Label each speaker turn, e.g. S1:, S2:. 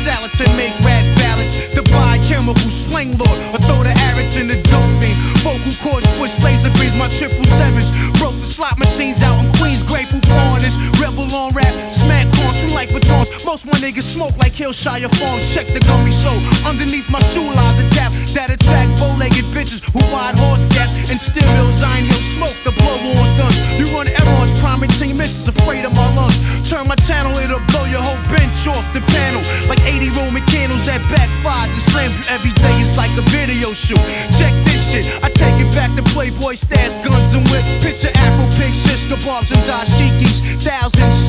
S1: salads and make rad ballads. The biochemical slang lord, or throw the arrows in the dolphin. Vocal cords, switch laser beams, my 777s. Broke the slot machines out in Queens, grateful pawners. Rebel on rap, smack corns, swing like batons. Most my niggas smoke like Hillshire Farms. Check the gummy show. Underneath my shoe lies a tap that attack bow-legged bitches who ride horse gaps. And still hills, I ain't no smoke to blow on guns. You run errors, primary team missions, afraid of my lungs. Turn my channel, it'll blow your whole bench off the panel. Like 80 Roman candles that backfired and slams you every day. It's like a video shoot. Check this shit, I take it back to Playboy stats, guns and whips. Picture Afro pigs, shish kebabs and dashikis. Thousands shit